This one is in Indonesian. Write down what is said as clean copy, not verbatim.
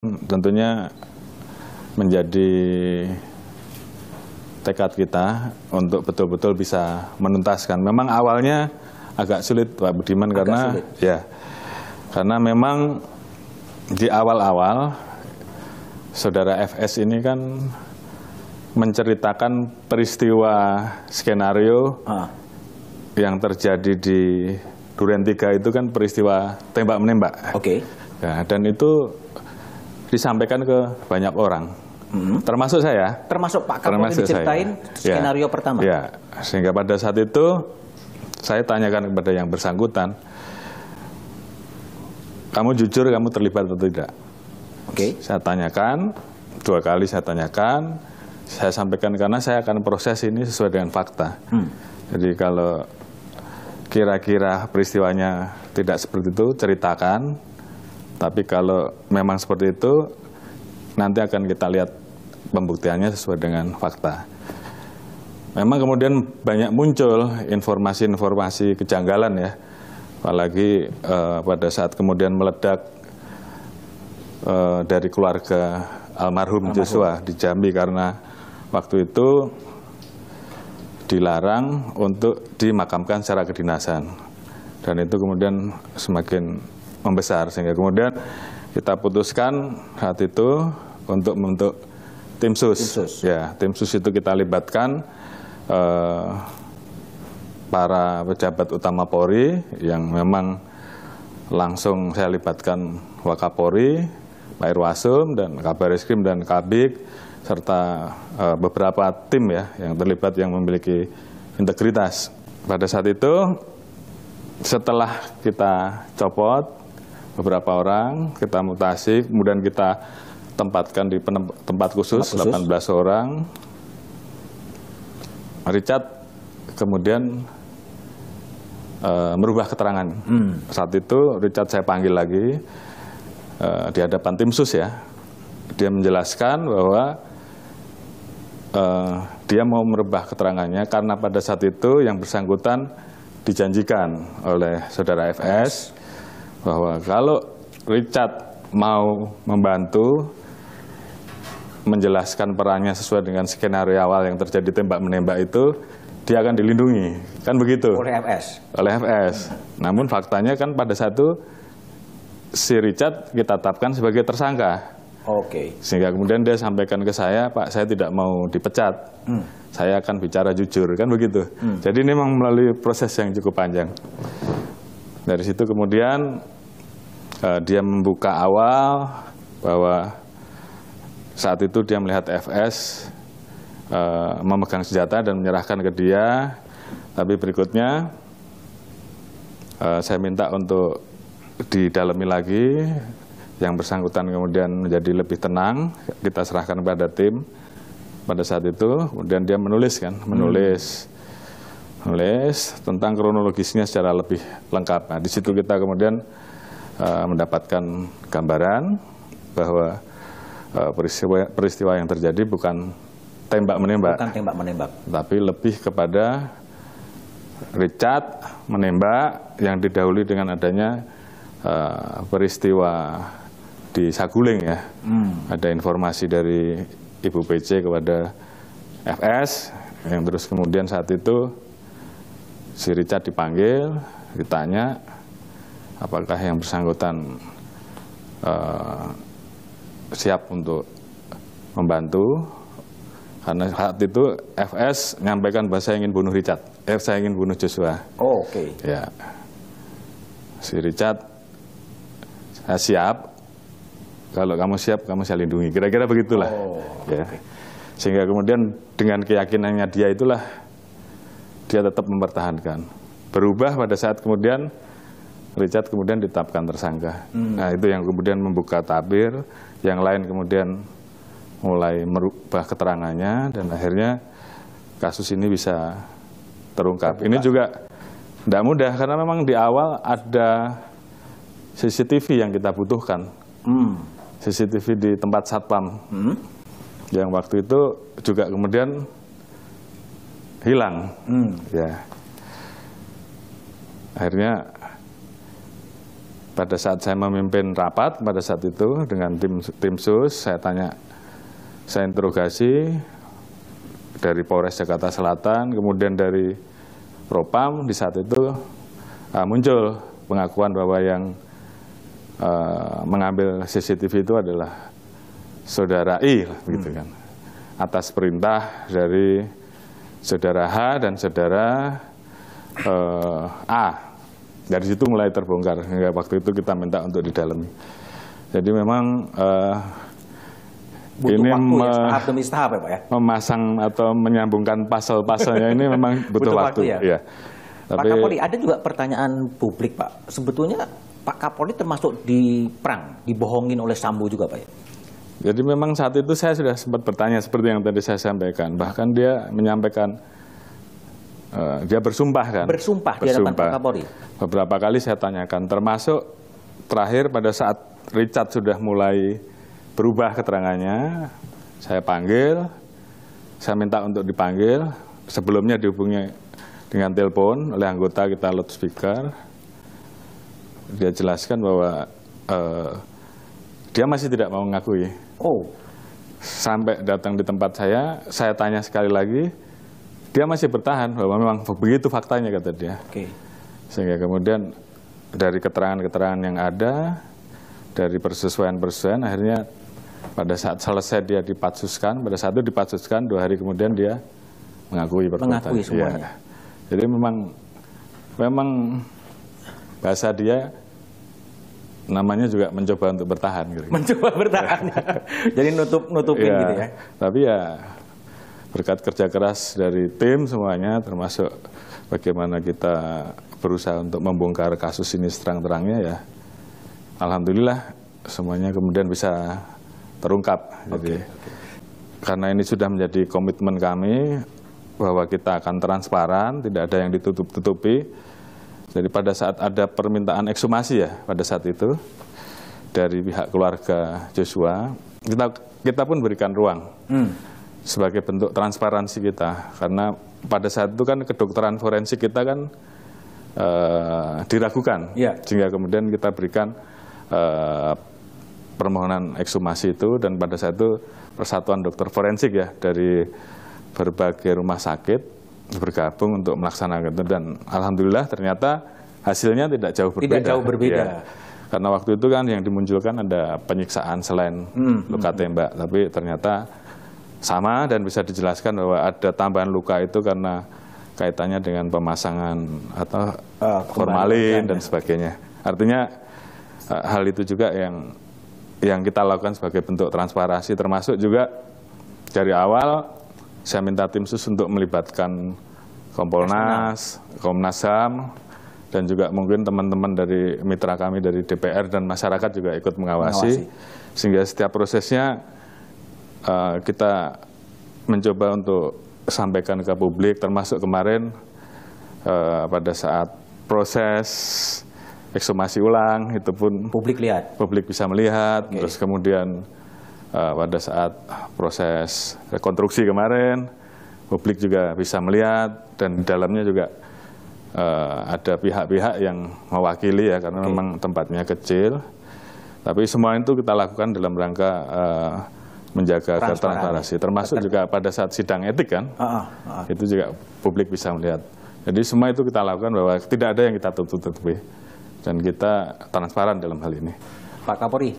tentunya menjadi tekad kita untuk betul-betul bisa menuntaskan. Memang awalnya agak sulit Pak Budiman karena memang di awal-awal saudara FS ini kan menceritakan peristiwa skenario yang terjadi di Duren 3 itu kan peristiwa tembak-menembak. Oke. Ya, dan itu disampaikan ke banyak orang, termasuk saya. Termasuk Pak Kapolri diceritain skenario pertama. Ya, sehingga pada saat itu saya tanyakan kepada yang bersangkutan, kamu jujur kamu terlibat atau tidak? Oke. Saya tanyakan, 2 kali saya tanyakan, saya sampaikan karena saya akan proses ini sesuai dengan fakta. Jadi kalau kira-kira peristiwanya tidak seperti itu, ceritakan. Tapi kalau memang seperti itu, nanti akan kita lihat pembuktiannya sesuai dengan fakta. Memang kemudian banyak muncul informasi-informasi kejanggalan ya. Apalagi pada saat kemudian meledak dari keluarga almarhum Joshua di Jambi, karena waktu itu dilarang untuk dimakamkan secara kedinasan. Dan itu kemudian semakin membesar, sehingga kemudian kita putuskan saat itu untuk membentuk tim sus. Ya, tim sus itu kita libatkan para pejabat utama Polri yang memang langsung saya libatkan Wakapolri, Pak Irwasum dan Kabareskrim dan Kabik serta beberapa tim ya yang terlibat yang memiliki integritas. Pada saat itu setelah kita copot beberapa orang, kita mutasi, kemudian kita tempatkan di tempat khusus 18 orang. Richard kemudian merubah keterangan. Saat itu Richard saya panggil lagi di hadapan tim sus ya. Dia menjelaskan bahwa dia mau merubah keterangannya karena pada saat itu yang bersangkutan dijanjikan oleh saudara FS bahwa kalau Richard mau membantu menjelaskan perannya sesuai dengan skenario awal yang terjadi tembak-menembak itu, dia akan dilindungi, kan begitu? Oleh FS. Oleh FS. Namun faktanya kan pada saat itu si Richard kita tetapkan sebagai tersangka. Oke. Sehingga kemudian dia sampaikan ke saya, Pak, saya tidak mau dipecat. Saya akan bicara jujur, kan begitu. Jadi ini memang melalui proses yang cukup panjang. Dari situ kemudian dia membuka awal bahwa saat itu dia melihat FS memegang senjata dan menyerahkan ke dia. Tapi berikutnya saya minta untuk didalami lagi. Yang bersangkutan kemudian menjadi lebih tenang. Kita serahkan kepada tim pada saat itu. Kemudian dia menulis tentang kronologisnya secara lebih lengkap. Nah, di situ kita kemudian mendapatkan gambaran bahwa peristiwa yang terjadi bukan tembak-menembak. Bukan tembak-menembak. Tapi lebih kepada Richard menembak yang didahului dengan adanya peristiwa di Saguling ya. Ada informasi dari Ibu PC kepada FS yang terus kemudian saat itu si Richard dipanggil, ditanya apakah yang bersangkutan siap untuk membantu, karena saat itu FS menyampaikan bahwa saya ingin bunuh Richard, saya ingin bunuh Joshua. Oh, oke. Ya, si Richard, saya siap. Kalau kamu siap, kamu saya lindungi. Kira-kira begitulah. Ya. Sehingga kemudian dengan keyakinannya dia itulah dia tetap mempertahankan. Berubah pada saat kemudian Richard kemudian ditetapkan tersangka. Nah, itu yang kemudian membuka tabir, yang lain kemudian mulai merubah keterangannya dan akhirnya kasus ini bisa terungkap. Ini juga tidak mudah karena memang di awal ada CCTV yang kita butuhkan. CCTV di tempat satpam yang waktu itu juga kemudian hilang. Ya, akhirnya pada saat saya memimpin rapat pada saat itu dengan tim sus, saya interogasi dari Polres Jakarta Selatan, kemudian dari Propam. Di saat itu muncul pengakuan bahwa yang mengambil CCTV itu adalah saudara I, begitu kan, atas perintah dari saudara H dan saudara A. Dari situ mulai terbongkar, hingga waktu itu kita minta untuk didalami. Jadi memang butuh ini waktu ya, tahap demi tahap ya Pak ya? Memasang atau menyambungkan pasal-pasalnya ini memang butuh waktu. Ya? Tapi, Pak Kapolri, ada juga pertanyaan publik Pak. Sebetulnya Pak Kapolri termasuk dibohongin oleh Sambo juga Pak ya? Jadi memang saat itu saya sudah sempat bertanya seperti yang tadi saya sampaikan. Bahkan dia menyampaikan, dia bersumpah kan. Bersumpah di hadapan Pak Kapolri. Beberapa kali saya tanyakan, termasuk terakhir pada saat Richard sudah mulai berubah keterangannya, saya panggil, saya minta untuk dipanggil. Sebelumnya dihubungi dengan telepon oleh anggota, kita loudspeaker. Dia jelaskan bahwa dia masih tidak mau mengakui. Oh. Sampai datang di tempat saya tanya sekali lagi, dia masih bertahan bahwa memang begitu faktanya, kata dia. Oke. Sehingga kemudian dari keterangan-keterangan yang ada, dari persesuaian-persesuaian, akhirnya pada saat selesai dia dipatsuskan, pada saat itu dipatsuskan, 2 hari kemudian dia mengakui perbuatan. Mengakui semuanya. Ya. Jadi memang bahasa dia namanya juga mencoba untuk bertahan. Gitu. Mencoba bertahan. Jadi nutupin ya, gitu ya. Tapi ya berkat kerja keras dari tim semuanya, termasuk bagaimana kita berusaha untuk membongkar kasus ini seterang-terangnya, ya alhamdulillah semuanya kemudian bisa terungkap. Jadi karena ini sudah menjadi komitmen kami bahwa kita akan transparan, tidak ada yang ditutup-tutupi. Jadi pada saat ada permintaan ekshumasi ya, pada saat itu dari pihak keluarga Joshua, kita pun berikan ruang sebagai bentuk transparansi kita, karena pada saat itu kan kedokteran forensik kita kan diragukan, sehingga kemudian kita berikan permohonan ekshumasi itu, dan pada saat itu Persatuan Dokter Forensik ya dari berbagai rumah sakit bergabung untuk melaksanakan itu, dan alhamdulillah ternyata hasilnya tidak jauh berbeda. Tidak jauh berbeda. Ya, karena waktu itu kan yang dimunculkan ada penyiksaan selain luka tembak, tapi ternyata sama dan bisa dijelaskan bahwa ada tambahan luka itu karena kaitannya dengan pemasangan atau formalin dan sebagainya. Artinya hal itu juga yang kita lakukan sebagai bentuk transparansi, termasuk juga dari awal saya minta tim sus untuk melibatkan Kompolnas, Komnas HAM, dan juga mungkin teman-teman dari mitra kami dari DPR dan masyarakat juga ikut mengawasi. Sehingga setiap prosesnya kita mencoba untuk sampaikan ke publik, termasuk kemarin pada saat proses ekshumasi ulang, itu pun publik bisa melihat. Terus kemudian pada saat proses rekonstruksi kemarin, publik juga bisa melihat, dan di dalamnya juga ada pihak-pihak yang mewakili ya, karena memang tempatnya kecil. Tapi semua itu kita lakukan dalam rangka menjaga transparansi, termasuk juga pada saat sidang etik kan, itu juga publik bisa melihat. Jadi semua itu kita lakukan bahwa tidak ada yang kita tutup-tutupi, dan kita transparan dalam hal ini. Pak Kapolri.